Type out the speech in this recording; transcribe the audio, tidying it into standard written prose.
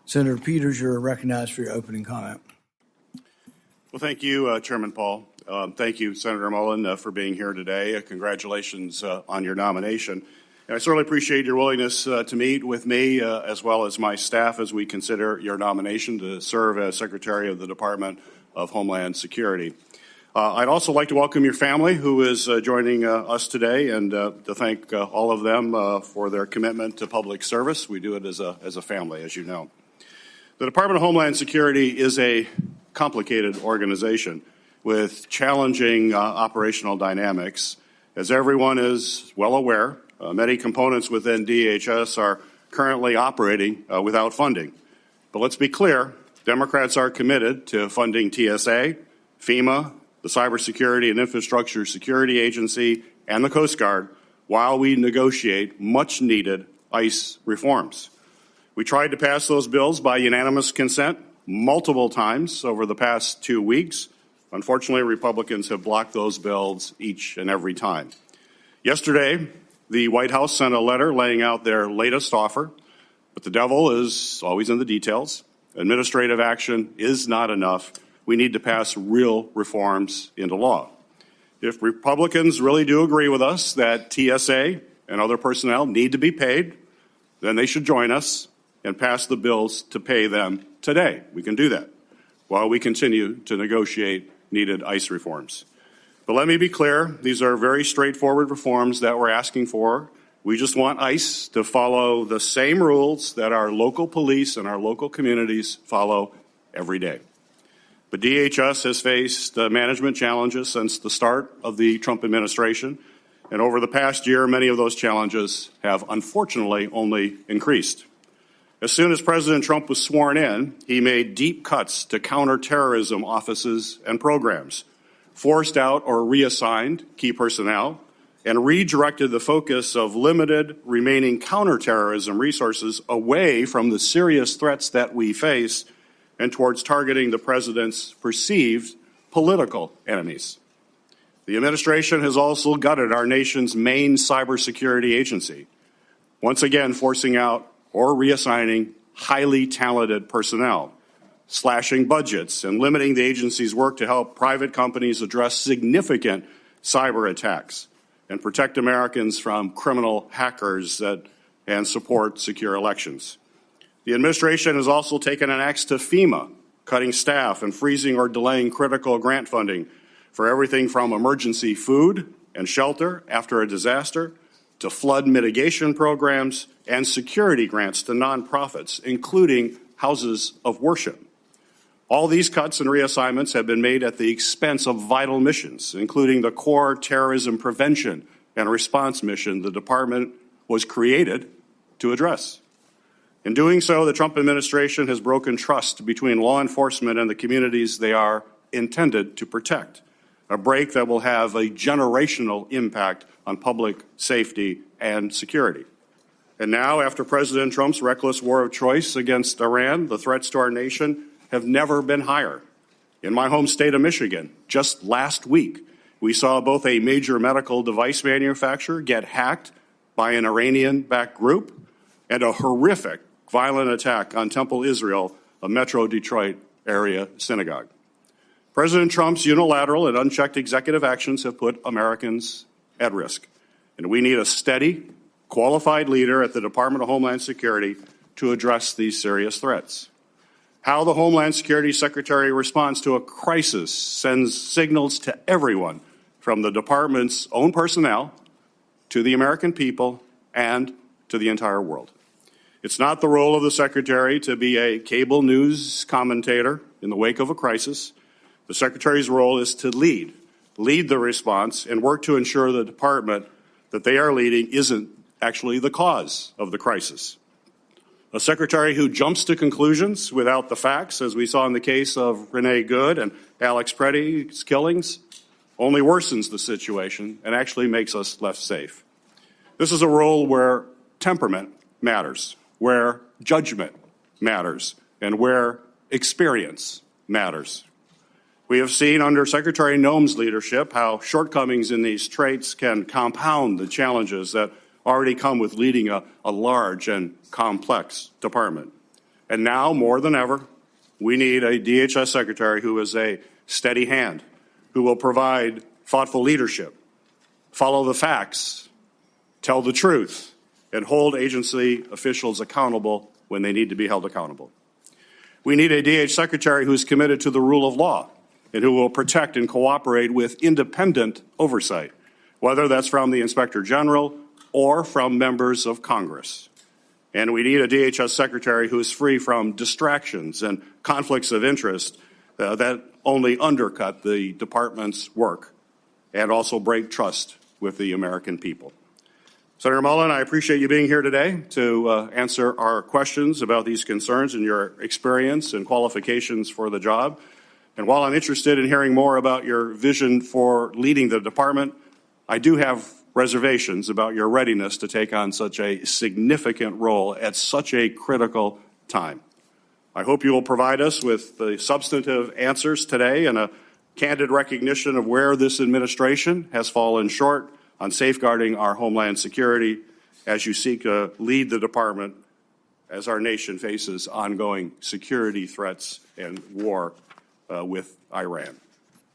Senator Peters, you're recognized for your opening comment. Well, thank you, Chairman Paul. Thank you, Senator Mullin, for being here today. Congratulations on your nomination. And I certainly appreciate your willingness to meet with me as well as my staff as we consider your nomination to serve as Secretary of the Department of Homeland Security. I'd also like to welcome your family who is joining us today and to thank all of them for their commitment to public service. We do it as a family, as you know. The Department of Homeland Security is a complicated organization with challenging operational dynamics. As everyone is well aware, many components within DHS are currently operating without funding. But let's be clear, Democrats are committed to funding TSA, FEMA, the Cybersecurity and Infrastructure Security Agency, and the Coast Guard while we negotiate much-needed ICE reforms. We tried to pass those bills by unanimous consent multiple times over the past 2 weeks. Unfortunately, Republicans have blocked those bills each and every time. Yesterday, the White House sent a letter laying out their latest offer, but the devil is always in the details. Administrative action is not enough. We need to pass real reforms into law. If Republicans really do agree with us that TSA and other personnel need to be paid, then they should join us and pass the bills to pay them today. We can do that while we continue to negotiate needed ICE reforms. But let me be clear, these are very straightforward reforms that we're asking for. We just want ICE to follow the same rules that our local police and our local communities follow every day. But DHS has faced management challenges since the start of the Trump administration, and over the past year, many of those challenges have unfortunately only increased. As soon as President Trump was sworn in, he made deep cuts to counterterrorism offices and programs, forced out or reassigned key personnel, and redirected the focus of limited remaining counterterrorism resources away from the serious threats that we face and towards targeting the president's perceived political enemies. The administration has also gutted our nation's main cybersecurity agency, once again forcing out or reassigning highly talented personnel, slashing budgets, and limiting the agency's work to help private companies address significant cyber attacks and protect Americans from criminal hackers and support secure elections. The administration has also taken an axe to FEMA, cutting staff and freezing or delaying critical grant funding for everything from emergency food and shelter after a disaster to flood mitigation programs and security grants to nonprofits, including houses of worship. All these cuts and reassignments have been made at the expense of vital missions, including the core terrorism prevention and response mission the department was created to address. In doing so, the Trump administration has broken trust between law enforcement and the communities they are intended to protect, a break that will have a generational impact on public safety and security. And now, after President Trump's reckless war of choice against Iran, the threats to our nation have never been higher. In my home state of Michigan, just last week, we saw both a major medical device manufacturer get hacked by an Iranian-backed group and a horrific violent attack on Temple Israel, a Metro Detroit area synagogue. President Trump's unilateral and unchecked executive actions have put Americans at risk, and we need a steady, qualified leader at the Department of Homeland Security to address these serious threats. How the Homeland Security Secretary responds to a crisis sends signals to everyone, from the department's own personnel to the American people and to the entire world. It's not the role of the Secretary to be a cable news commentator in the wake of a crisis. The Secretary's role is to lead the response and work to ensure the department that they are leading isn't actually the cause of the crisis. A secretary who jumps to conclusions without the facts, as we saw in the case of Renee Good and Alex Preddy's killings, only worsens the situation and actually makes us less safe. This is a role where temperament matters, where judgment matters, and where experience matters. We have seen under Secretary Noem's leadership how shortcomings in these traits can compound the challenges that already come with leading a large and complex department. And now, more than ever, we need a DHS secretary who is a steady hand, who will provide thoughtful leadership, follow the facts, tell the truth, and hold agency officials accountable when they need to be held accountable. We need a DH secretary who is committed to the rule of law and who will protect and cooperate with independent oversight, whether that's from the Inspector General or from members of Congress. And we need a DHS secretary who is free from distractions and conflicts of interest that only undercut the department's work and also break trust with the American people. Senator Mullin, I appreciate you being here today to answer our questions about these concerns and your experience and qualifications for the job. And while I'm interested in hearing more about your vision for leading the department, I do have reservations about your readiness to take on such a significant role at such a critical time. I hope you will provide us with the substantive answers today and a candid recognition of where this administration has fallen short on safeguarding our homeland security as you seek to lead the department as our nation faces ongoing security threats and war with Iran.